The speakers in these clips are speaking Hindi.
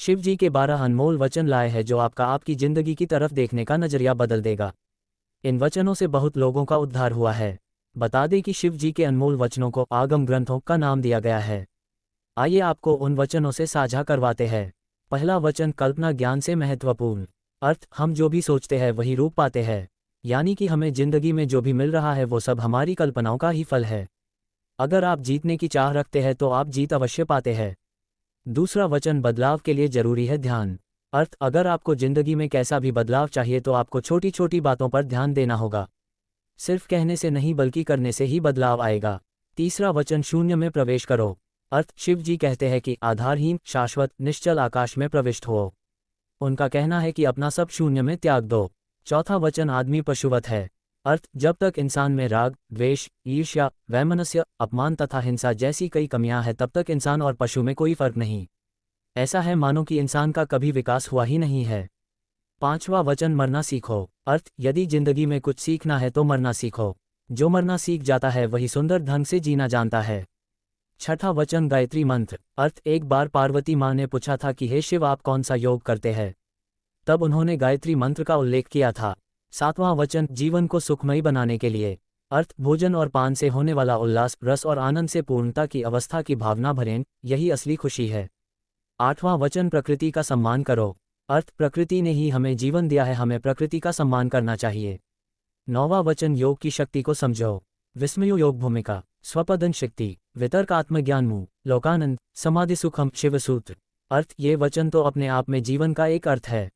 शिव जी के 12 अनमोल वचन लाए हैं जो आपकी जिंदगी की तरफ देखने का नजरिया बदल देगा। इन वचनों से बहुत लोगों का उद्धार हुआ है। बता दें कि शिव जी के अनमोल वचनों को आगम ग्रंथों का नाम दिया गया है। आइए आपको उन वचनों से साझा करवाते हैं। पहला वचन, कल्पना ज्ञान से महत्वपूर्ण। अर्थ, हम जो भी सोचते हैं वही रूप पाते हैं। यानी कि हमें जिंदगी में जो भी मिल रहा है वो सब हमारी कल्पनाओं का ही फल है। अगर आप जीतने की चाह रखते हैं तो आप जीत अवश्य पाते हैं। दूसरा वचन, बदलाव के लिए जरूरी है ध्यान। अर्थ, अगर आपको जिंदगी में कैसा भी बदलाव चाहिए तो आपको छोटी छोटी बातों पर ध्यान देना होगा। सिर्फ कहने से नहीं बल्कि करने से ही बदलाव आएगा। तीसरा वचन, शून्य में प्रवेश करो। अर्थ, शिव जी कहते हैं कि आधारहीन, शाश्वत, निश्चल आकाश में प्रविष्ट हो। उनका कहना है कि अपना सब शून्य में त्याग दो। चौथा वचन, आदमी पशुवत है। अर्थ, जब तक इंसान में राग, द्वेष, ईर्ष्या, वैमनस्य, अपमान तथा हिंसा जैसी कई कमियां हैं तब तक इंसान और पशु में कोई फर्क नहीं। ऐसा है मानो कि इंसान का कभी विकास हुआ ही नहीं है। पांचवा वचन, मरना सीखो। अर्थ, यदि जिंदगी में कुछ सीखना है तो मरना सीखो। जो मरना सीख जाता है वही सुंदर ढंग से जीना जानता है। छठा वचन, गायत्री मंत्र। अर्थ, एक बार पार्वती माँ ने पूछा था कि हे शिव, आप कौन सा योग करते हैं? तब उन्होंने गायत्री मंत्र का उल्लेख किया था। सातवां वचन, जीवन को सुखमयी बनाने के लिए। अर्थ, भोजन और पान से होने वाला उल्लास, रस और आनंद से पूर्णता की अवस्था की भावना भरें, यही असली खुशी है। आठवां वचन, प्रकृति का सम्मान करो। अर्थ, प्रकृति ने ही हमें जीवन दिया है, हमें प्रकृति का सम्मान करना चाहिए। नौवां वचन, योग की शक्ति को समझो। विस्मयो योग भूमिका, स्वपदन शक्ति, वितर्क आत्मज्ञान मुँह, लोकानंद, समाधि सुखम, शिवसूत्र। अर्थ, ये वचन तो अपने आप में जीवन का एक अर्थ है।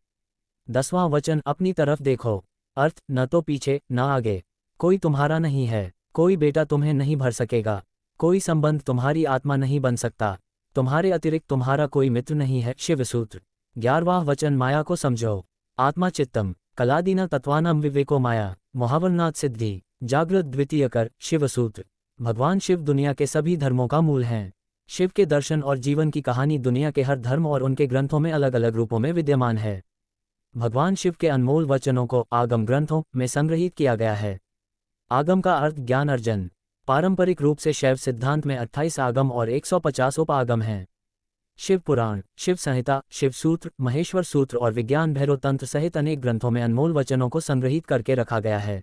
10वां वचन, अपनी तरफ देखो। अर्थ, न तो पीछे न आगे। कोई तुम्हारा नहीं है, कोई बेटा तुम्हें नहीं भर सकेगा, कोई संबंध तुम्हारी आत्मा नहीं बन सकता, तुम्हारे अतिरिक्त तुम्हारा कोई मित्र नहीं है, शिवसूत्र। 11वां वचन, माया को समझो। आत्मा चित्तम, कलादीना तत्वानम विवेको माया, मुहावरनाथ सिद्धि, जागृत द्वितीय कर, शिवसूत्र। भगवान शिव दुनिया के सभी धर्मों का मूल हैं। शिव के दर्शन और जीवन की कहानी दुनिया के हर धर्म और उनके ग्रंथों में अलग अलग रूपों में विद्यमान है। भगवान शिव के अनमोल वचनों को आगम ग्रंथों में संग्रहित किया गया है। आगम का अर्थ ज्ञान अर्जन। पारंपरिक रूप से शैव सिद्धांत में 28 आगम और 150 उपागम हैं। शिव पुराण, शिव संहिता, शिव सूत्र, महेश्वर सूत्र और विज्ञान भैरव तंत्र सहित अनेक ग्रंथों में अनमोल वचनों को संग्रहित करके रखा गया है।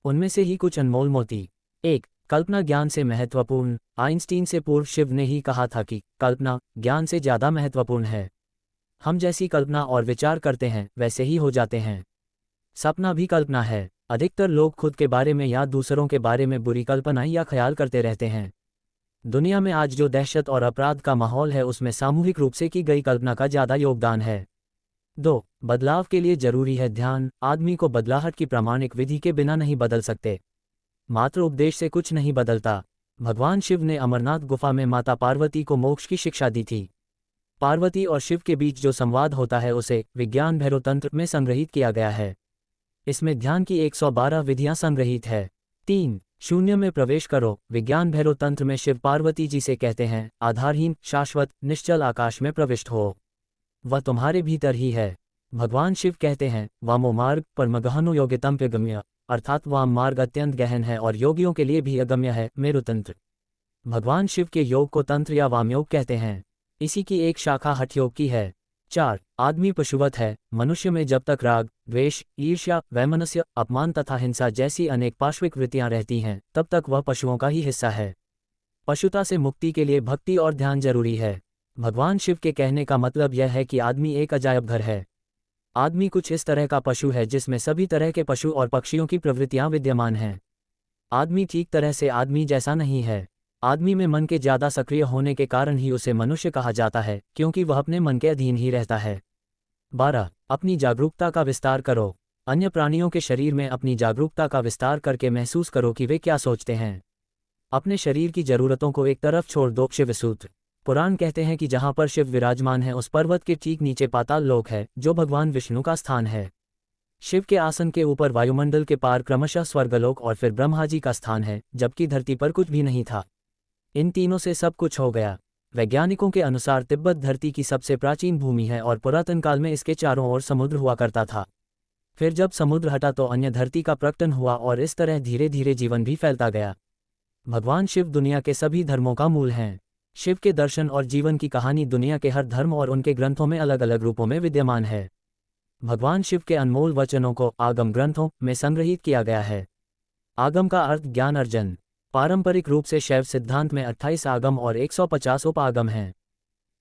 उनमें से ही कुछ अनमोल मोती। 1. कल्पना ज्ञान से महत्वपूर्ण। आइंस्टीन से पूर्व शिव ने ही कहा था कि कल्पना ज्ञान से ज्यादा महत्वपूर्ण है। हम जैसी कल्पना और विचार करते हैं वैसे ही हो जाते हैं। सपना भी कल्पना है। अधिकतर लोग खुद के बारे में या दूसरों के बारे में बुरी कल्पनाएं या ख्याल करते रहते हैं। दुनिया में आज जो दहशत और अपराध का माहौल है उसमें सामूहिक रूप से की गई कल्पना का ज्यादा योगदान है। 2. बदलाव के लिए जरूरी है ध्यान। आदमी को बदलाहट की प्रामाणिक विधि के बिना नहीं बदल सकते। मात्र उपदेश से कुछ नहीं बदलता। भगवान शिव ने अमरनाथ गुफा में माता पार्वती को मोक्ष की शिक्षा दी थी। पार्वती और शिव के बीच जो संवाद होता है उसे विज्ञान भैरव तंत्र में संग्रहित किया गया है। इसमें ध्यान की 112 विधियां संग्रहित है। 3. शून्य में प्रवेश करो। विज्ञान भैरव तंत्र में शिव पार्वती जी से कहते हैं, आधारहीन, शाश्वत, निश्चल आकाश में प्रविष्ट हो। वह तुम्हारे भीतर ही है। भगवान शिव कहते हैं, वामो मार्ग परम गहनो योग्यतम गम्य, अर्थात वाम मार्ग अत्यंत गहन है और योगियों के लिए भी अगम्य है, मेरु तंत्र। भगवान शिव के योग को तंत्र या वामयोग कहते हैं। इसी की एक शाखा हठ योग की है। 4. आदमी पशुवत है। मनुष्य में जब तक राग, द्वेष, ईर्ष्या, वैमनस्य, अपमान तथा हिंसा जैसी अनेक पाश्विक वृत्तियां रहती हैं तब तक वह पशुओं का ही हिस्सा है। पशुता से मुक्ति के लिए भक्ति और ध्यान जरूरी है। भगवान शिव के कहने का मतलब यह है कि आदमी एक अजायब घर है। आदमी कुछ इस तरह का पशु है जिसमें सभी तरह के पशु और पक्षियों की प्रवृत्तियां विद्यमान हैं। आदमी ठीक तरह से आदमी जैसा नहीं है। आदमी में मन के ज्यादा सक्रिय होने के कारण ही उसे मनुष्य कहा जाता है, क्योंकि वह अपने मन के अधीन ही रहता है। 12. अपनी जागरूकता का विस्तार करो। अन्य प्राणियों के शरीर में अपनी जागरूकता का विस्तार करके महसूस करो कि वे क्या सोचते हैं। अपने शरीर की जरूरतों को एक तरफ छोड़ दो। शिवसूत्र। पुराण कहते हैं कि जहां पर शिव विराजमान है उस पर्वत के ठीक नीचे पाताल लोक है, जो भगवान विष्णु का स्थान है। शिव के आसन के ऊपर वायुमंडल के पार क्रमशः स्वर्गलोक और फिर ब्रह्मा जी का स्थान है, जबकि धरती पर कुछ भी नहीं था। इन तीनों से सब कुछ हो गया। वैज्ञानिकों के अनुसार तिब्बत धरती की सबसे प्राचीन भूमि है और पुरातन काल में इसके चारों ओर समुद्र हुआ करता था। फिर जब समुद्र हटा तो अन्य धरती का प्रकटन हुआ और इस तरह धीरे धीरे जीवन भी फैलता गया। भगवान शिव दुनिया के सभी धर्मों का मूल हैं। शिव के दर्शन और जीवन की कहानी दुनिया के हर धर्म और उनके ग्रंथों में अलग अलग रूपों में विद्यमान है। भगवान शिव के अनमोल वचनों को आगम ग्रंथों में संग्रहित किया गया है। आगम का अर्थ ज्ञान अर्जन। पारंपरिक रूप से शैव सिद्धांत में 28 आगम और 150 उपागम हैं।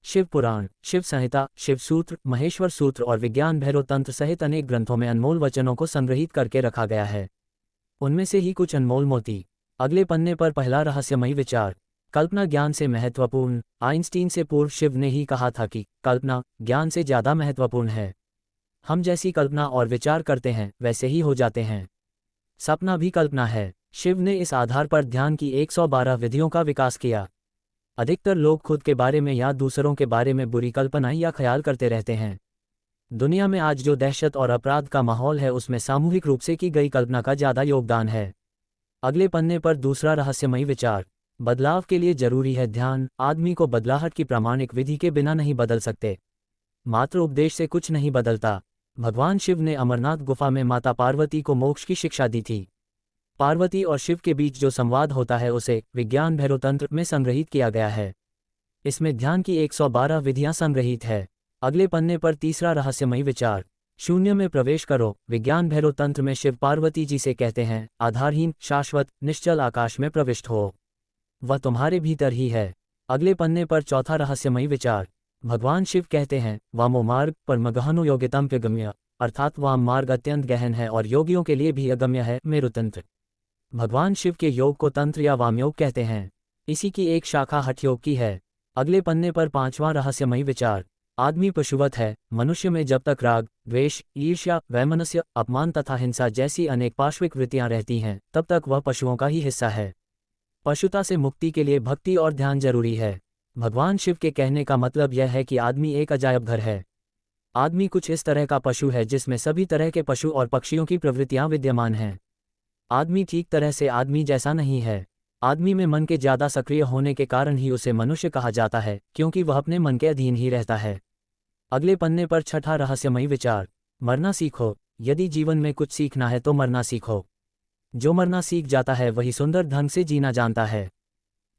शिव पुराण, शिव संहिता, शिव सूत्र, महेश्वर सूत्र और विज्ञान भैरव तंत्र सहित अनेक ग्रंथों में अनमोल वचनों को संग्रहित करके रखा गया है। उनमें से ही कुछ अनमोल मोती। अगले पन्ने पर पहला रहस्यमयी विचार। कल्पना ज्ञान से महत्वपूर्ण। आइंस्टीन से पूर्व शिव ने ही कहा था कि कल्पना ज्ञान से ज़्यादा महत्वपूर्ण है। हम जैसी कल्पना और विचार करते हैं वैसे ही हो जाते हैं। सपना भी कल्पना है। शिव ने इस आधार पर ध्यान की 112 विधियों का विकास किया। अधिकतर लोग खुद के बारे में या दूसरों के बारे में बुरी कल्पनाएं या ख्याल करते रहते हैं। दुनिया में आज जो दहशत और अपराध का माहौल है उसमें सामूहिक रूप से की गई कल्पना का ज़्यादा योगदान है। अगले पन्ने पर दूसरा रहस्यमयी विचार। बदलाव के लिए जरूरी है ध्यान। आदमी को बदलाहट की प्रामाणिक विधि के बिना नहीं बदल सकते। मात्र उपदेश से कुछ नहीं बदलता। भगवान शिव ने अमरनाथ गुफा में माता पार्वती को मोक्ष की शिक्षा दी थी। पार्वती और शिव के बीच जो संवाद होता है उसे विज्ञान भैरव तंत्र में संग्रहित किया गया है। इसमें ध्यान की 112 विधियां संग्रहित है। अगले पन्ने पर तीसरा रहस्यमयी विचार। शून्य में प्रवेश करो। विज्ञान भैरव तंत्र में शिव पार्वती जी से कहते हैं, आधारहीन, शाश्वत, निश्चल आकाश में प्रविष्ट हो। वह तुम्हारे भीतर ही है। अगले पन्ने पर चौथा रहस्यमयी विचार। भगवान शिव कहते हैं, वामो मार्ग परम गहनो योग्यतम गम्य, अर्थात वाम मार्ग अत्यंत गहन है और योगियों के लिए भी अगम्य है। मेरुतंत्र। भगवान शिव के योग को तंत्र या वामयोग कहते हैं। इसी की एक शाखा हठयोग की है। अगले पन्ने पर पांचवां रहस्यमयी विचार। आदमी पशुवत है। मनुष्य में जब तक राग, द्वेष, ईर्ष्या, वैमनस्य, अपमान तथा हिंसा जैसी अनेक पार्श्विक वृत्तियां रहती हैं तब तक वह पशुओं का ही हिस्सा है। पशुता से मुक्ति के लिए भक्ति और ध्यान जरूरी है। भगवान शिव के कहने का मतलब यह है कि आदमी एक अजायब घर है। आदमी कुछ इस तरह का पशु है जिसमें सभी तरह के पशु और पक्षियों की प्रवृत्तियां विद्यमान हैं। आदमी ठीक तरह से आदमी जैसा नहीं है। आदमी में मन के ज़्यादा सक्रिय होने के कारण ही उसे मनुष्य कहा जाता है, क्योंकि वह अपने मन के अधीन ही रहता है। अगले पन्ने पर छठा रहस्यमयी विचार। मरना सीखो। यदि जीवन में कुछ सीखना है तो मरना सीखो। जो मरना सीख जाता है वही सुंदर ढंग से जीना जानता है।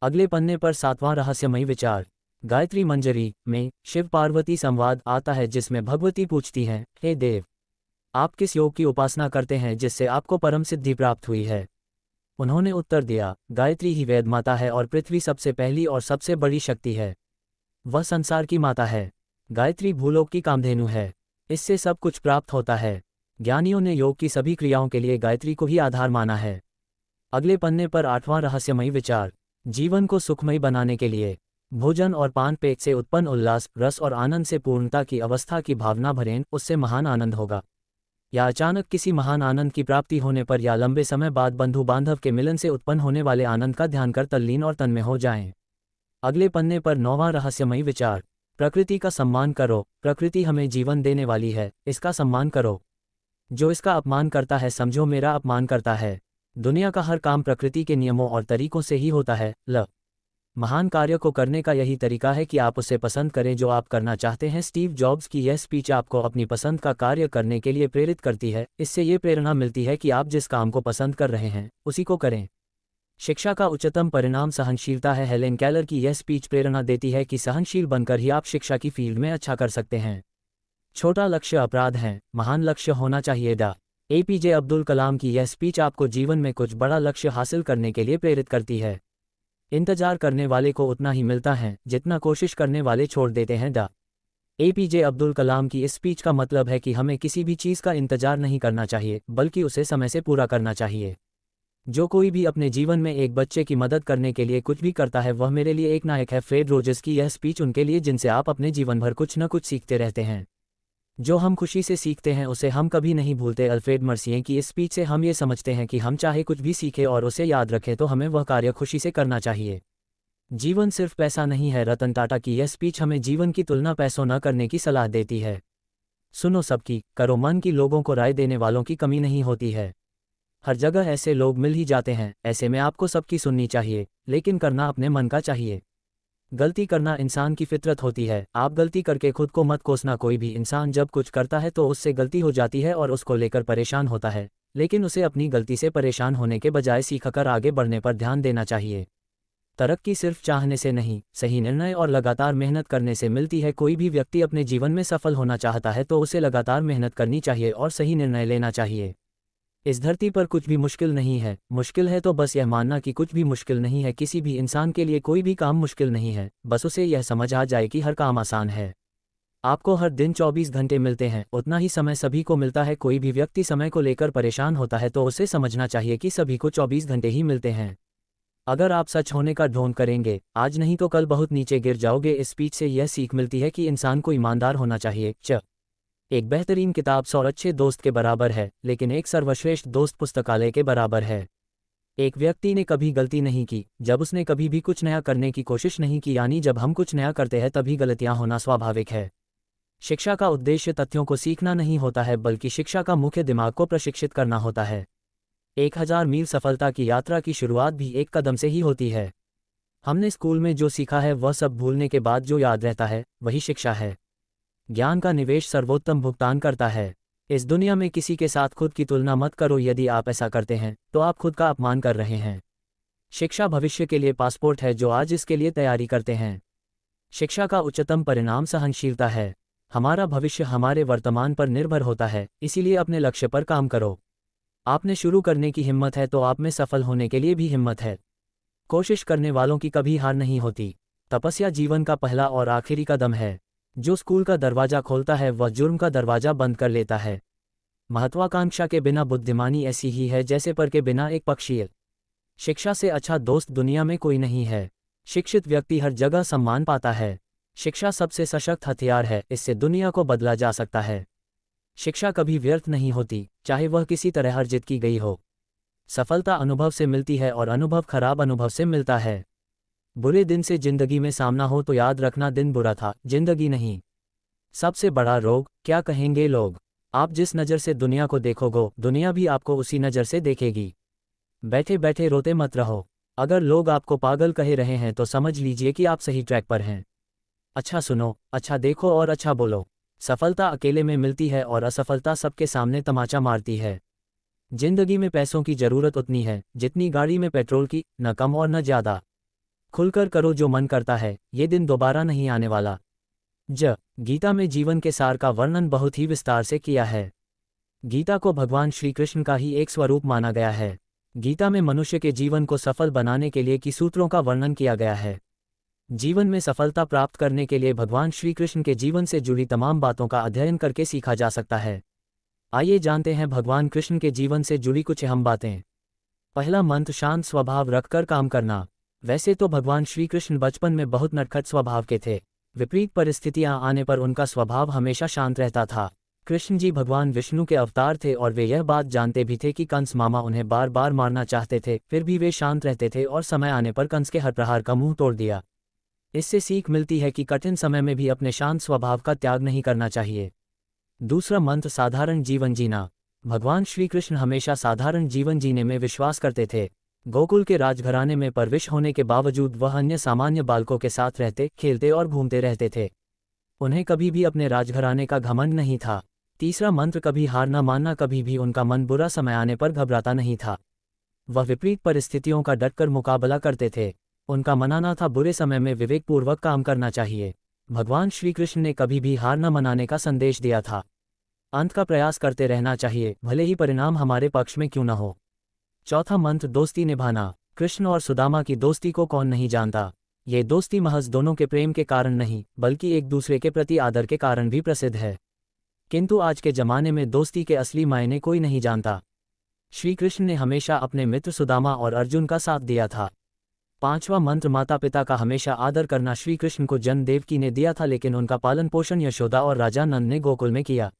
अगले पन्ने पर सातवां रहस्यमयी विचार। गायत्री मंजरी में शिव पार्वती संवाद आता है जिसमें भगवती पूछती हैं, हे देव, आप किस योग की उपासना करते हैं जिससे आपको परम सिद्धि प्राप्त हुई है? उन्होंने उत्तर दिया, गायत्री ही वेद माता है और पृथ्वी सबसे पहली और सबसे बड़ी शक्ति है। वह संसार की माता है। गायत्री भूलोक की कामधेनु है। इससे सब कुछ प्राप्त होता है। ज्ञानियों ने योग की सभी क्रियाओं के लिए गायत्री को ही आधार माना है। अगले पन्ने पर आठवां रहस्यमयी विचार। जीवन को सुखमयी बनाने के लिए भोजन और पान पेट से उत्पन्न उल्लास, रस और आनंद से पूर्णता की अवस्था की भावना भरें, उससे महान आनंद होगा। या अचानक किसी महान आनंद की प्राप्ति होने पर या लंबे समय बाद बंधु बांधव के मिलन से उत्पन्न होने वाले आनंद का ध्यान कर तल्लीन और तन्मय हो जाएं। अगले पन्ने पर नौवां रहस्यमयी विचार। प्रकृति का सम्मान करो। प्रकृति हमें जीवन देने वाली है, इसका सम्मान करो। जो इसका अपमान करता है समझो मेरा अपमान करता है। दुनिया का हर काम प्रकृति के नियमों और तरीकों से ही होता है। महान कार्य को करने का यही तरीका है कि आप उसे पसंद करें जो आप करना चाहते हैं। स्टीव जॉब्स की यह स्पीच आपको अपनी पसंद का कार्य करने के लिए प्रेरित करती है। इससे ये प्रेरणा मिलती है कि आप जिस काम को पसंद कर रहे हैं उसी को करें। शिक्षा का उच्चतम परिणाम सहनशीलता है। हेलेन केलर की यह स्पीच प्रेरणा देती है कि सहनशील बनकर ही आप शिक्षा की फील्ड में अच्छा कर सकते हैं। छोटा लक्ष्य अपराध है, महान लक्ष्य होना चाहिए। एपीजे अब्दुल कलाम की यह स्पीच आपको जीवन में कुछ बड़ा लक्ष्य हासिल करने के लिए प्रेरित करती है। इंतजार करने वाले को उतना ही मिलता है जितना कोशिश करने वाले छोड़ देते हैं। एपीजे अब्दुल कलाम की इस स्पीच का मतलब है कि हमें किसी भी चीज़ का इंतजार नहीं करना चाहिए बल्कि उसे समय से पूरा करना चाहिए। जो कोई भी अपने जीवन में एक बच्चे की मदद करने के लिए कुछ भी करता है वह मेरे लिए एक नायक है। फ्रेड रोजर्स की यह स्पीच उनके लिए जिनसे आप अपने जीवन भर कुछ न कुछ सीखते रहते हैं। जो हम खुशी से सीखते हैं उसे हम कभी नहीं भूलते। अल्फ्रेड मर्सिए की इस स्पीच से हम ये समझते हैं कि हम चाहे कुछ भी सीखें और उसे याद रखें तो हमें वह कार्य खुशी से करना चाहिए। जीवन सिर्फ पैसा नहीं है। रतन टाटा की यह स्पीच हमें जीवन की तुलना पैसों न करने की सलाह देती है। सुनो सबकी, करो मन की। लोगों को राय देने वालों की कमी नहीं होती है। हर जगह ऐसे लोग मिल ही जाते हैं। ऐसे में आपको सबकी सुननी चाहिए, लेकिन करना अपने मन का चाहिए। गलती करना इंसान की फितरत होती है। आप गलती करके खुद को मत कोसना। कोई भी इंसान जब कुछ करता है तो उससे गलती हो जाती है और उसको लेकर परेशान होता है, लेकिन उसे अपनी गलती से परेशान होने के बजाय सीखकर आगे बढ़ने पर ध्यान देना चाहिए। तरक्की सिर्फ चाहने से नहीं, सही निर्णय और लगातार मेहनत करने से मिलती है। कोई भी व्यक्ति अपने जीवन में सफल होना चाहता है तो उसे लगातार मेहनत करनी चाहिए और सही निर्णय लेना चाहिए। इस धरती पर कुछ भी मुश्किल नहीं है, मुश्किल है तो बस यह मानना कि कुछ भी मुश्किल नहीं है। किसी भी इंसान के लिए कोई भी काम मुश्किल नहीं है, बस उसे यह समझ आ जाए कि हर काम आसान है। आपको हर दिन 24 घंटे मिलते हैं, उतना ही समय सभी को मिलता है। कोई भी व्यक्ति समय को लेकर परेशान होता है तो उसे समझना चाहिए कि सभी को 24 घंटे ही मिलते हैं। अगर आप सच होने का ढोंग करेंगे, आज नहीं तो कल बहुत नीचे गिर जाओगे। इस स्पीच से यह सीख मिलती है कि इंसान को ईमानदार होना चाहिए। एक बेहतरीन किताब 100 अच्छे दोस्त के बराबर है, लेकिन एक सर्वश्रेष्ठ दोस्त पुस्तकालय के बराबर है। एक व्यक्ति ने कभी गलती नहीं की जब उसने कभी भी कुछ नया करने की कोशिश नहीं की, यानी जब हम कुछ नया करते हैं तभी गलतियां होना स्वाभाविक है। शिक्षा का उद्देश्य तथ्यों को सीखना नहीं होता है, बल्कि शिक्षा का मुख्य दिमाग को प्रशिक्षित करना होता है। 1000 मील सफलता की यात्रा की शुरुआत भी एक कदम से ही होती है। हमने स्कूल में जो सीखा है वह सब भूलने के बाद जो याद रहता है वही शिक्षा है। ज्ञान का निवेश सर्वोत्तम भुगतान करता है। इस दुनिया में किसी के साथ खुद की तुलना मत करो। यदि आप ऐसा करते हैं तो आप खुद का अपमान कर रहे हैं। शिक्षा भविष्य के लिए पासपोर्ट है जो आज इसके लिए तैयारी करते हैं। शिक्षा का उच्चतम परिणाम सहनशीलता है। हमारा भविष्य हमारे वर्तमान पर निर्भर होता है, इसीलिए अपने लक्ष्य पर काम करो। आपने शुरू करने की हिम्मत है तो आप में सफल होने के लिए भी हिम्मत है। कोशिश करने वालों की कभी हार नहीं होती। तपस्या जीवन का पहला और आखिरी कदम है। जो स्कूल का दरवाजा खोलता है वह जुर्म का दरवाजा बंद कर लेता है। महत्वाकांक्षा के बिना बुद्धिमानी ऐसी ही है जैसे पर के बिना एक पक्षी। शिक्षा से अच्छा दोस्त दुनिया में कोई नहीं है। शिक्षित व्यक्ति हर जगह सम्मान पाता है। शिक्षा सबसे सशक्त हथियार है, इससे दुनिया को बदला जा सकता है। शिक्षा कभी व्यर्थ नहीं होती, चाहे वह किसी तरह अर्जित की गई हो। सफलता अनुभव से मिलती है और अनुभव खराब अनुभव से मिलता है। बुरे दिन से जिंदगी में सामना हो तो याद रखना दिन बुरा था, जिंदगी नहीं। सबसे बड़ा रोग, क्या कहेंगे लोग। आप जिस नज़र से दुनिया को देखोगे, दुनिया भी आपको उसी नज़र से देखेगी। बैठे बैठे रोते मत रहो। अगर लोग आपको पागल कह रहे हैं तो समझ लीजिए कि आप सही ट्रैक पर हैं। अच्छा सुनो, अच्छा देखो और अच्छा बोलो। सफलता अकेले में मिलती है और असफलता सबके सामने तमाचा मारती है। जिंदगी में पैसों की जरूरत उतनी है जितनी गाड़ी में पेट्रोल की, न कम और न ज्यादा। खुलकर करो जो मन करता है, ये दिन दोबारा नहीं आने वाला। गीता में जीवन के सार का वर्णन बहुत ही विस्तार से किया है। गीता को भगवान श्री कृष्ण का ही एक स्वरूप माना गया है। गीता में मनुष्य के जीवन को सफल बनाने के लिए की सूत्रों का वर्णन किया गया है। जीवन में सफलता प्राप्त करने के लिए भगवान श्री कृष्ण के जीवन से जुड़ी तमाम बातों का अध्ययन करके सीखा जा सकता है। आइए जानते हैं भगवान कृष्ण के जीवन से जुड़ी कुछ अहम बातें। पहला मंत्र, शांत स्वभाव रखकर काम करना। वैसे तो भगवान श्री कृष्ण बचपन में बहुत नटखट स्वभाव के थे। विपरीत परिस्थितियां आने पर उनका स्वभाव हमेशा शांत रहता था। कृष्ण जी भगवान विष्णु के अवतार थे और वे यह बात जानते भी थे कि कंस मामा उन्हें बार बार मारना चाहते थे, फिर भी वे शांत रहते थे और समय आने पर कंस के हर प्रहार का मुंह तोड़ दिया। इससे सीख मिलती है कि कठिन समय में भी अपने शांत स्वभाव का त्याग नहीं करना चाहिए। दूसरा मंत्र, साधारण जीवन जीना। भगवान श्री कृष्ण हमेशा साधारण जीवन जीने में विश्वास करते थे। गोकुल के राजघराने में परवरिश होने के बावजूद वह अन्य सामान्य बालकों के साथ रहते, खेलते और घूमते रहते थे। उन्हें कभी भी अपने राजघराने का घमंड नहीं था। तीसरा मंत्र, कभी हार न मानना। कभी भी उनका मन बुरा समय आने पर घबराता नहीं था। वह विपरीत परिस्थितियों का डटकर मुकाबला करते थे। उनका मानना था बुरे समय में विवेकपूर्वक काम करना चाहिए। भगवान श्री कृष्ण ने कभी भी हार न मनाने का संदेश दिया था। अंत का प्रयास करते रहना चाहिए, भले ही परिणाम हमारे पक्ष में क्यों न हो। चौथा मंत्र, दोस्ती निभाना। कृष्ण और सुदामा की दोस्ती को कौन नहीं जानता। ये दोस्ती महज दोनों के प्रेम के कारण नहीं, बल्कि एक दूसरे के प्रति आदर के कारण भी प्रसिद्ध है। किंतु आज के जमाने में दोस्ती के असली मायने कोई नहीं जानता। श्री कृष्ण ने हमेशा अपने मित्र सुदामा और अर्जुन का साथ दिया था। पांचवा मंत्र, माता पिता का हमेशा आदर करना। श्री कृष्ण को जन्म देवकी ने दिया था, लेकिन उनका पालन पोषण यशोदा और राजा नंद ने गोकुल में किया।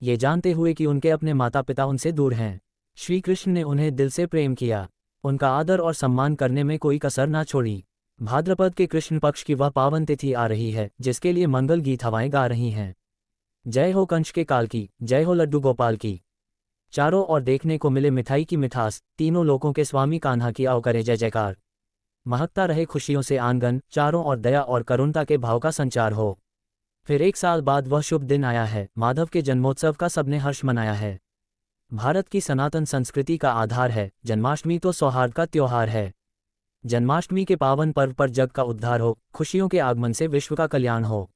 ये जानते हुए कि उनके अपने माता पिता उनसे दूर हैं, श्री कृष्ण ने उन्हें दिल से प्रेम किया। उनका आदर और सम्मान करने में कोई कसर ना छोड़ी। भाद्रपद के कृष्ण पक्ष की वह पावन तिथि आ रही है जिसके लिए मंगल गीत हवाएं गा रही हैं। जय हो कंस के काल की, जय हो लड्डू गोपाल की। चारों ओर देखने को मिले मिठाई की मिठास, तीनों लोकों के स्वामी कान्हा की आओ करे जय जयकार। महकता रहे खुशियों से आंगन, चारों ओर दया और करुणता के भाव का संचार हो। फिर एक साल बाद वह शुभ दिन आया है। माधव के जन्मोत्सव का सबने हर्ष मनाया है। भारत की सनातन संस्कृति का आधार है। जन्माष्टमी तो सौहार्द का त्योहार है। जन्माष्टमी के पावन पर्व पर जग का उद्धार हो, खुशियों के आगमन से विश्व का कल्याण हो,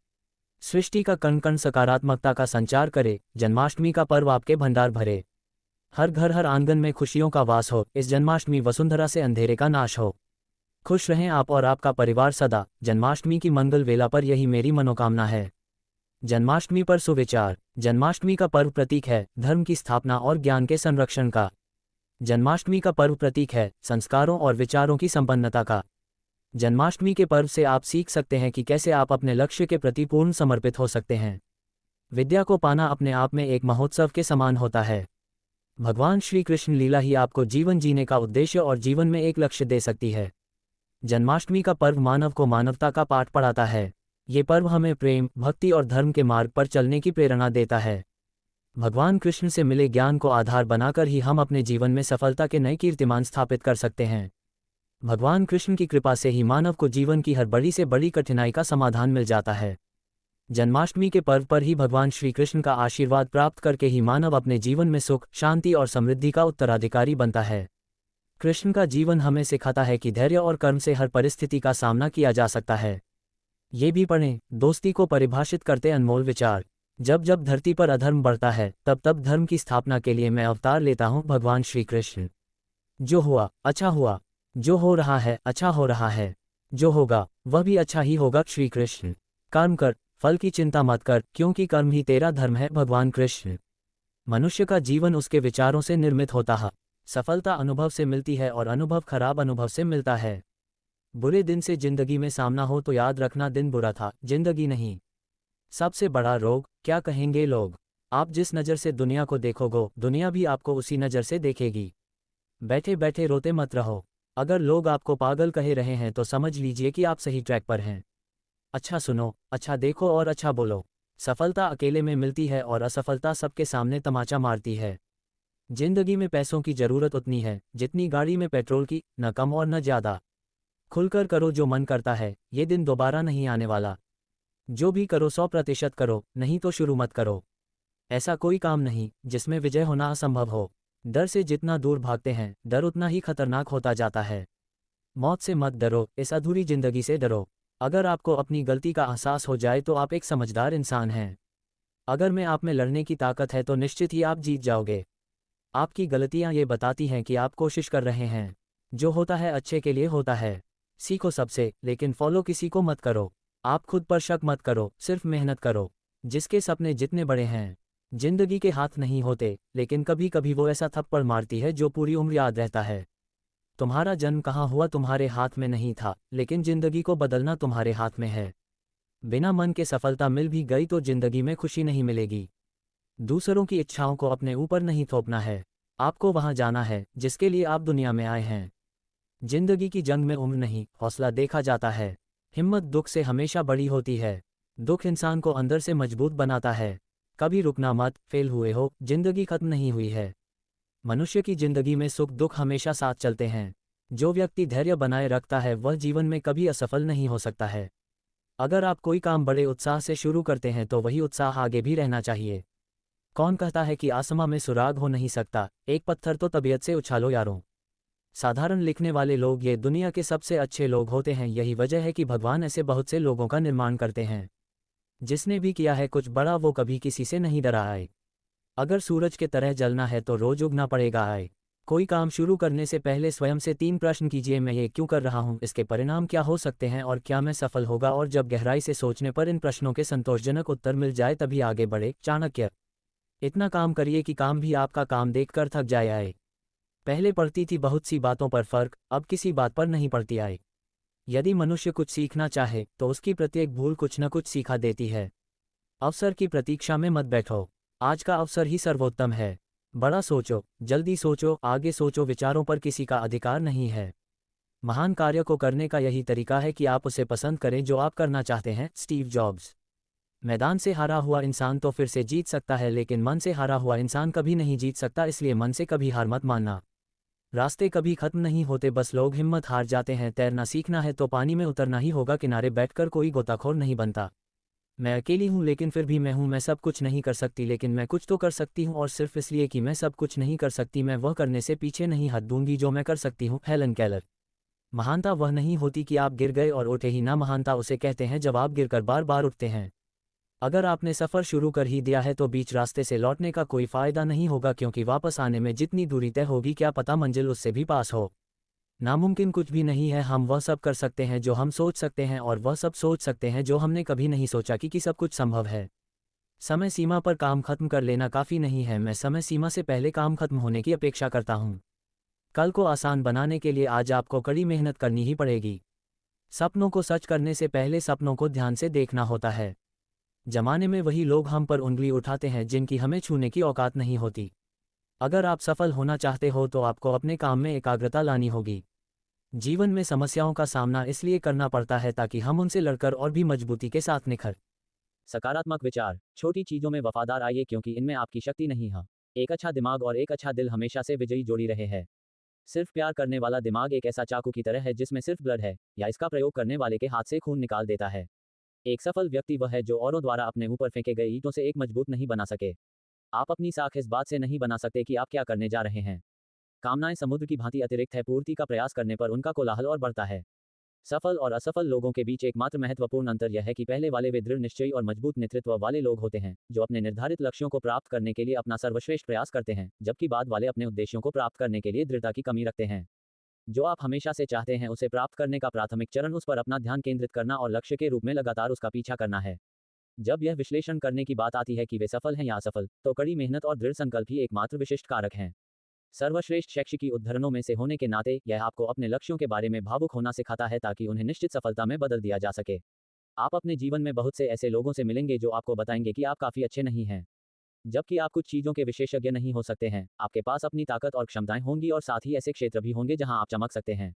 सृष्टि का कण कण सकारात्मकता का संचार करे। जन्माष्टमी का पर्व आपके भंडार भरे, हर घर हर आंगन में खुशियों का वास हो। इस जन्माष्टमी वसुंधरा से अंधेरे का नाश हो। खुश रहें आप और आपका परिवार सदा। जन्माष्टमी की मंगल वेला पर यही मेरी मनोकामना है। जन्माष्टमी पर सुविचार। जन्माष्टमी का पर्व प्रतीक है धर्म की स्थापना और ज्ञान के संरक्षण का। जन्माष्टमी का पर्व प्रतीक है संस्कारों और विचारों की संपन्नता का। जन्माष्टमी के पर्व से आप सीख सकते हैं कि कैसे आप अपने लक्ष्य के प्रति पूर्ण समर्पित हो सकते हैं। विद्या को पाना अपने आप में एक महोत्सव के समान होता है। भगवान श्री कृष्ण लीला ही आपको जीवन जीने का उद्देश्य और जीवन में एक लक्ष्य दे सकती है। जन्माष्टमी का पर्व मानव को मानवता का पाठ पढ़ाता है। ये पर्व हमें प्रेम, भक्ति और धर्म के मार्ग पर चलने की प्रेरणा देता है। भगवान कृष्ण से मिले ज्ञान को आधार बनाकर ही हम अपने जीवन में सफलता के नए कीर्तिमान स्थापित कर सकते हैं। भगवान कृष्ण की कृपा से ही मानव को जीवन की हर बड़ी से बड़ी कठिनाई का समाधान मिल जाता है। जन्माष्टमी के पर्व पर ही भगवान श्री कृष्ण का आशीर्वाद प्राप्त करके ही मानव अपने जीवन में सुख, शांति और समृद्धि का उत्तराधिकारी बनता है। कृष्ण का जीवन हमें सिखाता है कि धैर्य और कर्म से हर परिस्थिति का सामना किया जा सकता है। ये भी पढ़ें, दोस्ती को परिभाषित करते अनमोल विचार। जब जब धरती पर अधर्म बढ़ता है तब तब धर्म की स्थापना के लिए मैं अवतार लेता हूँ भगवान श्री कृष्ण। जो हुआ अच्छा हुआ, जो हो रहा है अच्छा हो रहा है, जो होगा वह भी अच्छा ही होगा। श्री कृष्ण। कर्म कर, फल की चिंता मत कर, क्योंकि कर्म ही तेरा धर्म है। भगवान कृष्ण। मनुष्य का जीवन उसके विचारों से निर्मित होता है। सफलता अनुभव से मिलती है और अनुभव खराब अनुभव से मिलता है। बुरे दिन से जिंदगी में सामना हो तो याद रखना दिन बुरा था, जिंदगी नहीं। सबसे बड़ा रोग क्या कहेंगे लोग। आप जिस नज़र से दुनिया को देखोगे दुनिया भी आपको उसी नज़र से देखेगी। बैठे बैठे रोते मत रहो। अगर लोग आपको पागल कहे रहे हैं तो समझ लीजिए कि आप सही ट्रैक पर हैं। अच्छा सुनो, अच्छा देखो और अच्छा बोलो। सफलता अकेले में मिलती है और असफलता सबके सामने तमाचा मारती है। जिंदगी में पैसों की जरूरत उतनी है जितनी गाड़ी में पेट्रोल की, न कम और न ज़्यादा। खुलकर करो जो मन करता है, ये दिन दोबारा नहीं आने वाला। जो भी करो 100% करो, नहीं तो शुरू मत करो। ऐसा कोई काम नहीं जिसमें विजय होना असंभव हो। डर से जितना दूर भागते हैं डर उतना ही खतरनाक होता जाता है। मौत से मत डरो, इस अधूरी जिंदगी से डरो। अगर आपको अपनी गलती का एहसास हो जाए तो आप एक समझदार इंसान हैं। अगर में आप में लड़ने की ताकत है तो निश्चित ही आप जीत जाओगे। आपकी गलतियां ये बताती हैं कि आप कोशिश कर रहे हैं। जो होता है अच्छे के लिए होता है। सीखो सबसे, लेकिन फॉलो किसी को मत करो। आप खुद पर शक मत करो, सिर्फ मेहनत करो। जिसके सपने जितने बड़े हैं जिंदगी के हाथ नहीं होते, लेकिन कभी कभी वो ऐसा थप्पड़ मारती है जो पूरी उम्र याद रहता है। तुम्हारा जन्म कहाँ हुआ तुम्हारे हाथ में नहीं था, लेकिन जिंदगी को बदलना तुम्हारे हाथ में है। बिना मन के सफलता मिल भी गई तो जिंदगी में खुशी नहीं मिलेगी। दूसरों की इच्छाओं को अपने ऊपर नहीं थोपना है। आपको वहां जाना है जिसके लिए आप दुनिया में आए हैं। जिंदगी की जंग में उम्र नहीं, हौसला देखा जाता है। हिम्मत दुख से हमेशा बड़ी होती है। दुख इंसान को अंदर से मजबूत बनाता है। कभी रुकना मत, फेल हुए हो, जिंदगी खत्म नहीं हुई है। मनुष्य की जिंदगी में सुख दुख हमेशा साथ चलते हैं। जो व्यक्ति धैर्य बनाए रखता है वह जीवन में कभी असफल नहीं हो सकता है। अगर आप कोई काम बड़े उत्साह से शुरू करते हैं तो वही उत्साह आगे भी रहना चाहिए। कौन कहता है कि आसमां में सुराग हो नहीं सकता, एक पत्थर तो तबीयत से उछालो यारों। साधारण लिखने वाले लोग ये दुनिया के सबसे अच्छे लोग होते हैं। यही वजह है कि भगवान ऐसे बहुत से लोगों का निर्माण करते हैं। जिसने भी किया है कुछ बड़ा वो कभी किसी से नहीं डरा आए। अगर सूरज के तरह जलना है तो रोज उगना पड़ेगा आए। कोई काम शुरू करने से पहले स्वयं से 3 प्रश्न कीजिए, मैं ये क्यों कर रहा हूँ, इसके परिणाम क्या हो सकते हैं और क्या मैं सफल होगा। और जब गहराई से सोचने पर इन प्रश्नों के संतोषजनक उत्तर मिल जाए तभी आगे बढ़े। चाणक्य। इतना काम करिए कि काम भी आपका काम देखकर थक जाए आए। पहले पड़ती थी बहुत सी बातों पर फर्क, अब किसी बात पर नहीं पड़ती आए। यदि मनुष्य कुछ सीखना चाहे तो उसकी प्रत्येक भूल कुछ न कुछ सीखा देती है। अवसर की प्रतीक्षा में मत बैठो, आज का अवसर ही सर्वोत्तम है। बड़ा सोचो, जल्दी सोचो, आगे सोचो, विचारों पर किसी का अधिकार नहीं है। महान कार्य को करने का यही तरीका है कि आप उसे पसंद करें जो आप करना चाहते हैं। Steve jobs. मैदान से हारा हुआ इंसान तो फिर से जीत सकता है, लेकिन मन से हारा हुआ इंसान कभी नहीं जीत सकता, इसलिए मन से कभी हार मत मानना। रास्ते कभी खत्म नहीं होते, बस लोग हिम्मत हार जाते हैं। तैरना सीखना है तो पानी में उतरना ही होगा, किनारे बैठकर कोई गोताखोर नहीं बनता। मैं अकेली हूँ लेकिन फिर भी मैं हूँ, मैं सब कुछ नहीं कर सकती लेकिन मैं कुछ तो कर सकती हूँ, और सिर्फ इसलिए कि मैं सब कुछ नहीं कर सकती मैं वह करने से पीछे नहीं हट दूंगी जो मैं कर सकती हूँ। Helen Keller. महानता वह नहीं होती कि आप गिर गए और उठे ही ना, महानता उसे कहते हैं जब आप गिरकर बार बार उठते हैं। अगर आपने सफ़र शुरू कर ही दिया है तो बीच रास्ते से लौटने का कोई फ़ायदा नहीं होगा, क्योंकि वापस आने में जितनी दूरी तय होगी क्या पता मंजिल उससे भी पास हो। नामुमकिन कुछ भी नहीं है, हम वह सब कर सकते हैं जो हम सोच सकते हैं और वह सब सोच सकते हैं जो हमने कभी नहीं सोचा कि सब कुछ संभव है। समय सीमा पर काम खत्म कर लेना काफ़ी नहीं है, मैं समय सीमा से पहले काम खत्म होने की अपेक्षा करता हूँ। कल को आसान बनाने के लिए आज आपको कड़ी मेहनत करनी ही पड़ेगी। सपनों को सच करने से पहले सपनों को ध्यान से देखना होता है। जमाने में वही लोग हम पर उंगली उठाते हैं जिनकी हमें छूने की औकात नहीं होती। अगर आप सफल होना चाहते हो तो आपको अपने काम में एकाग्रता लानी होगी। जीवन में समस्याओं का सामना इसलिए करना पड़ता है ताकि हम उनसे लड़कर और भी मजबूती के साथ निखर। सकारात्मक विचार। छोटी चीजों में वफादार आइए क्योंकि इनमें आपकी शक्ति नहीं है। एक अच्छा दिमाग और एक अच्छा दिल हमेशा से विजयी जोड़ी रहे हैं। सिर्फ प्यार करने वाला दिमाग एक ऐसा चाकू की तरह है जिसमें सिर्फ ब्लड है, या इसका प्रयोग करने वाले के हाथ से खून निकाल देता है। एक सफल व्यक्ति वह है जो औरों द्वारा अपने ऊपर फेंके गए ईंटों से एक मजबूत नहीं बना सके। आप अपनी साख इस बात से नहीं बना सकते कि आप क्या करने जा रहे हैं। कामनाएं समुद्र की भांति अतिरिक्त है, पूर्ति का प्रयास करने पर उनका कोलाहल और बढ़ता है। सफल और असफल लोगों के बीच एकमात्र महत्वपूर्ण अंतर यह है कि पहले वाले वे दृढ़ निश्चयी और मजबूत नेतृत्व वाले लोग होते हैं जो अपने निर्धारित लक्ष्यों को प्राप्त करने के लिए अपना सर्वश्रेष्ठ प्रयास करते हैं, जबकि बाद वाले अपने उद्देश्यों को प्राप्त करने के लिए दृढ़ता की कमी रखते हैं। जो आप हमेशा से चाहते हैं उसे प्राप्त करने का प्राथमिक चरण उस पर अपना ध्यान केंद्रित करना और लक्ष्य के रूप में लगातार उसका पीछा करना है। जब यह विश्लेषण करने की बात आती है कि वे सफल हैं या असफल, तो कड़ी मेहनत और दृढ़ संकल्प ही एकमात्र विशिष्ट कारक हैं। सर्वश्रेष्ठ शैक्षिकी उद्धरणों में से होने के नाते यह आपको अपने लक्ष्यों के बारे में भावुक होना सिखाता है ताकि उन्हें निश्चित सफलता में बदल दिया जा सके। आप अपने जीवन में बहुत से ऐसे लोगों से मिलेंगे जो आपको बताएंगे कि आप काफी अच्छे नहीं हैं, जबकि आप कुछ चीजों के विशेषज्ञ नहीं हो सकते हैं। आपके पास अपनी ताकत और क्षमताएं होंगी और साथ ही ऐसे क्षेत्र भी होंगे जहां आप चमक सकते हैं।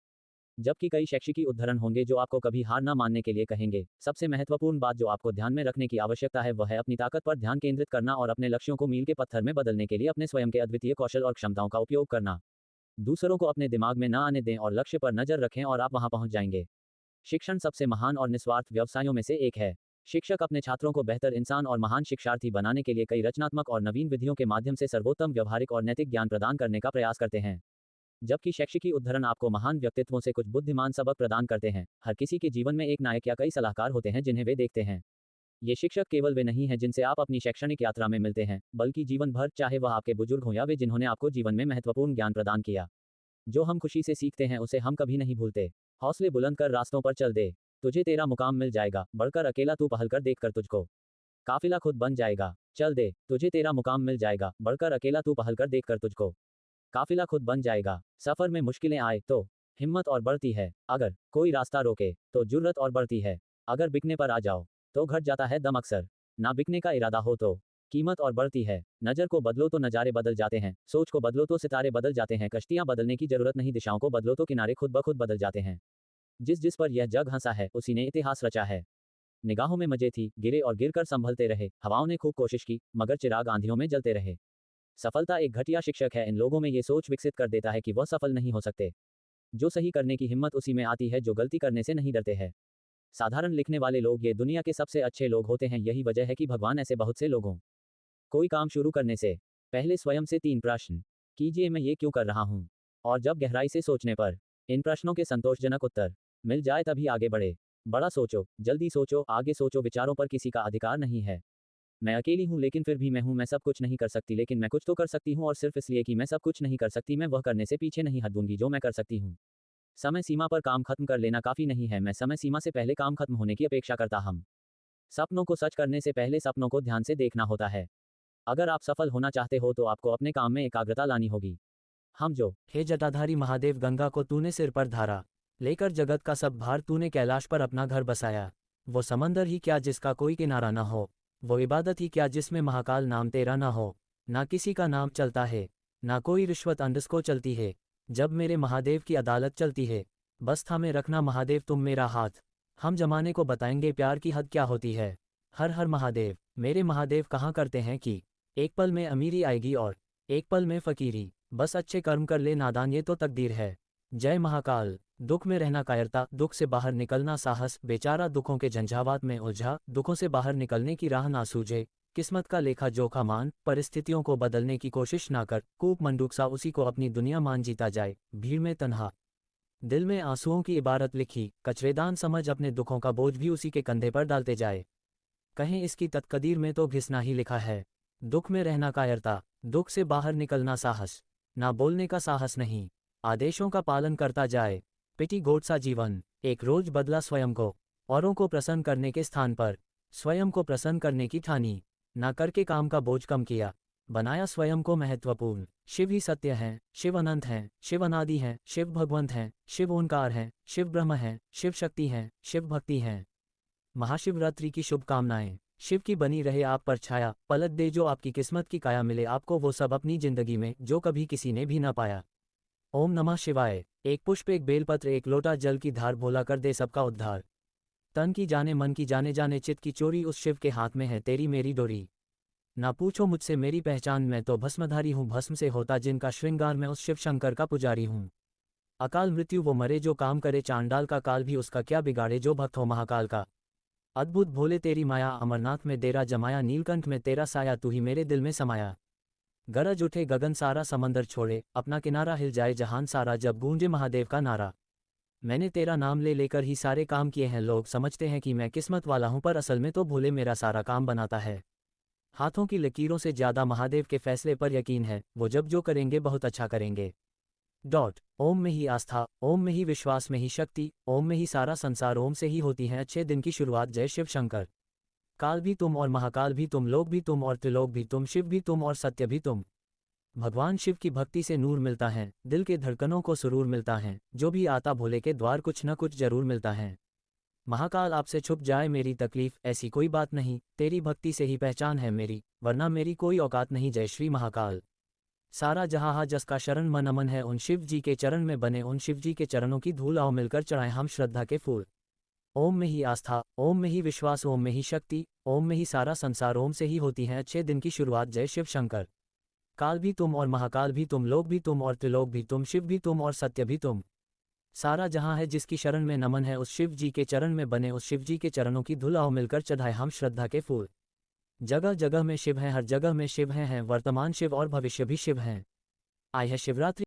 जबकि कई शैक्षिकी उद्धरण होंगे जो आपको कभी हार न मानने के लिए कहेंगे। सबसे महत्वपूर्ण बात जो आपको ध्यान में रखने की आवश्यकता है वह है अपनी ताकत पर ध्यान केंद्रित करना और अपने लक्ष्यों को मील के पत्थर में बदलने के लिए अपने स्वयं के अद्वितीय कौशल और क्षमताओं का उपयोग करना। दूसरों को अपने दिमाग में न आने दें और लक्ष्य पर नजर रखें और आप वहां पहुंच जाएंगे। शिक्षण सबसे महान और निस्वार्थ व्यवसायों में से एक है। शिक्षक अपने छात्रों को बेहतर इंसान और महान शिक्षार्थी बनाने के लिए कई रचनात्मक और नवीन विधियों के माध्यम से सर्वोत्तम व्यवहारिक और नैतिक ज्ञान प्रदान करने का प्रयास करते हैं। जबकि शैक्षिकी उद्धरण आपको महान व्यक्तित्वों से कुछ बुद्धिमान सबक प्रदान करते हैं। हर किसी के जीवन में एक नायक या कई सलाहकार होते हैं जिन्हें वे देखते हैं। ये शिक्षक केवल वे नहीं हैं जिनसे आप अपनी शैक्षणिक यात्रा में मिलते हैं, बल्कि जीवन भर, चाहे वह आपके बुजुर्ग हों या वे जिन्होंने आपको जीवन में महत्वपूर्ण ज्ञान प्रदान किया। जो हम खुशी से सीखते हैं उसे हम कभी नहीं भूलते। हौसले बुलंद कर रास्तों पर चल दे, तुझे तेरा मुकाम मिल जाएगा, बढ़कर अकेला तू पहल कर देखकर तुझको काफिला खुद बन जाएगा। चल दे, तुझे तेरा मुकाम मिल जाएगा, बढ़कर अकेला तू पहल कर देखकर तुझको काफिला खुद बन जाएगा। सफर में मुश्किलें आए तो हिम्मत और बढ़ती है। अगर कोई रास्ता रोके तो जुर्रत और बढ़ती है। अगर बिकने पर आ जाओ तो घट जाता है दम अक्सर। ना बिकने का इरादा हो तो कीमत और बढ़ती है। नजर को बदलो तो नजारे बदल जाते हैं, सोच को बदलो तो सितारे बदल जाते हैं। कश्तियां बदलने की जरूरत नहीं, दिशाओं को बदलो तो किनारे खुद ब खुद बदल जाते हैं। जिस जिस पर यह जग हंसा है उसी ने इतिहास रचा है। निगाहों में मजे थी, गिरे और गिरकर संभलते रहे। हवाओं ने खूब कोशिश की मगर चिराग आंधियों में जलते रहे। सफलता एक घटिया शिक्षक है। इन लोगों में ये सोच विकसित कर देता है कि वह सफल नहीं हो सकते। जो सही करने की हिम्मत उसी में आती है जो गलती करने से नहीं डरते हैं। साधारण लिखने वाले लोग ये दुनिया के सबसे अच्छे लोग होते हैं। यही वजह है कि भगवान ऐसे बहुत से लोगों कोई काम शुरू करने से पहले स्वयं से 3 प्रश्न कीजिए, मैं ये क्यों कर रहा हूं? और जब गहराई से सोचने पर इन प्रश्नों के संतोषजनक उत्तर मिल जाए तभी आगे बढ़े। बड़ा सोचो, जल्दी सोचो, आगे सोचो। विचारों पर किसी का अधिकार नहीं है। मैं अकेली हूं लेकिन फिर भी मैं हूं। मैं सब कुछ नहीं कर सकती लेकिन मैं कुछ तो कर सकती हूं, और सिर्फ इसलिए कि मैं सब कुछ नहीं कर सकती मैं वह करने से पीछे नहीं हट दूंगी जो मैं कर सकती हूं। समय सीमा पर काम खत्म कर लेना काफी नहीं है, मैं समय सीमा से पहले काम खत्म होने की अपेक्षा करता हूं। सपनों को सच करने से पहले सपनों को ध्यान से देखना होता है। अगर आप सफल होना चाहते हो तो आपको अपने काम में एकाग्रता लानी होगी। हम जो हे जटाधारी महादेव, गंगा को तूने सिर पर धारा, लेकर जगत का सब भार तूने कैलाश पर अपना घर बसाया। वो समंदर ही क्या जिसका कोई किनारा ना हो, वो इबादत ही क्या जिसमें महाकाल नाम तेरा ना हो। ना किसी का नाम चलता है, ना कोई रिश्वत अंडस को चलती है। जब मेरे महादेव की अदालत चलती है, बस थामे रखना महादेव तुम मेरा हाथ। हम जमाने को बताएंगे प्यार की हद क्या होती है। हर हर महादेव। मेरे महादेव कहाँ करते हैं कि एक पल में अमीरी आएगी और एक पल में फकीरी। बस अच्छे कर्म कर ले नादान, ये तो तकदीर है। जय महाकाल। दुख में रहना कायरता, दुख से बाहर निकलना साहस। बेचारा दुखों के झंझावात में उलझा, दुखों से बाहर निकलने की राह ना सूझे। किस्मत का लेखा जोखा मान, परिस्थितियों को बदलने की कोशिश ना कर। कूप मंडूक सा उसी को अपनी दुनिया मान जीता जाए, भीड़ में तन्हा दिल में आंसुओं की इबारत लिखी, कचरेदान समझ अपने दुखों का बोझ भी उसी के कंधे पर डालते जाए। कहें इसकी तत्कदीर में तो घिसना ही लिखा है। दुख में रहना कायरता, दुख से बाहर निकलना साहस, ना बोलने का साहस नहीं, आदेशों का पालन करता जाए। पिटी गोट सा जीवन, एक रोज बदला स्वयं को, औरों को प्रसन्न करने के स्थान पर स्वयं को प्रसन्न करने की ठानी, ना करके काम का बोझ कम किया, बनाया स्वयं को महत्वपूर्ण। शिव ही सत्य हैं, शिव अनंत हैं, शिव अनादि हैं, शिव भगवंत हैं, शिव ओंकार हैं, शिव ब्रह्म हैं, शिव शक्ति हैं, शिव भक्ति हैं। महाशिवरात्रि की शुभकामनाएं। शिव की बनी रहे आप पर छाया, पलट दे जो आपकी किस्मत की काया, मिले आपको वो सब अपनी जिंदगी में जो कभी किसी ने भी ना पाया। ओम नमः शिवाय। एक पुष्प, एक बेलपत्र, एक लोटा जल की धार, भोला कर दे सबका उद्धार। तन की जाने मन की जाने, जाने चित्त की चोरी, उस शिव के हाथ में है तेरी मेरी डोरी। ना पूछो मुझसे मेरी पहचान, मैं तो भस्मधारी हूँ, भस्म से होता जिनका श्रृंगार, मैं उस शिव शंकर का पुजारी हूँ। अकाल मृत्यु वो मरे जो काम करे, चांडाल का काल भी उसका क्या बिगाड़े जो भक्त हो महाकाल का। अद्भुत भोले तेरी माया, अमरनाथ में डेरा जमाया, नीलकंठ में तेरा साया, तू ही मेरे दिल में समाया। गरज उठे गगन सारा, समंदर छोड़े अपना किनारा, हिल जाए जहान सारा, जब गूंजे महादेव का नारा। मैंने तेरा नाम ले लेकर ही सारे काम किए हैं, लोग समझते हैं कि मैं किस्मत वाला हूं, पर असल में तो भोले मेरा सारा काम बनाता है। हाथों की लकीरों से ज्यादा महादेव के फैसले पर यकीन है, वो जब जो करेंगे बहुत अच्छा करेंगे। ओम में ही आस्था, ओम में ही विश्वास, में ही शक्ति, ओम में ही सारा संसार, ओम से ही होती है अच्छे दिन की शुरुआत। जय शिव शंकर। काल भी तुम और महाकाल भी तुम, लोक भी तुम और त्रिलोक भी तुम, शिव भी तुम और सत्य भी तुम। भगवान शिव की भक्ति से नूर मिलता है, दिल के धड़कनों को सुरूर मिलता है, जो भी आता भोले के द्वार कुछ न कुछ जरूर मिलता है। महाकाल आपसे छुप जाए मेरी तकलीफ, ऐसी कोई बात नहीं, तेरी भक्ति से ही पहचान है मेरी, वरना मेरी कोई औकात नहीं। जय श्री महाकाल। सारा जहाँ जसका शरण मन अमन है, उन शिव जी के चरण में बने, उन शिव जी के चरणों की धूल आओ मिलकर चढ़ाएं हम श्रद्धा के फूल। ओम में ही आस्था, ओम में ही विश्वास, ओम में ही शक्ति, ओम में ही सारा संसार, ओम से ही होती है अच्छे दिन की शुरुआत। जय शिव शंकर। काल भी तुम और महाकाल भी तुम, लोक भी तुम और त्रिलोक भी तुम, शिव भी तुम और सत्य भी तुम। सारा जहां है जिसकी शरण में नमन है, उस शिव जी के चरण में बने, उस शिव जी के चरणों की धूल आओ मिलकर चढ़ाए हम श्रद्धा के फूल। जगह जगह में शिव हैं, हर जगह में शिव हैं, वर्तमान शिव और भविष्य भी शिव हैं। आई है शिवरात्रि।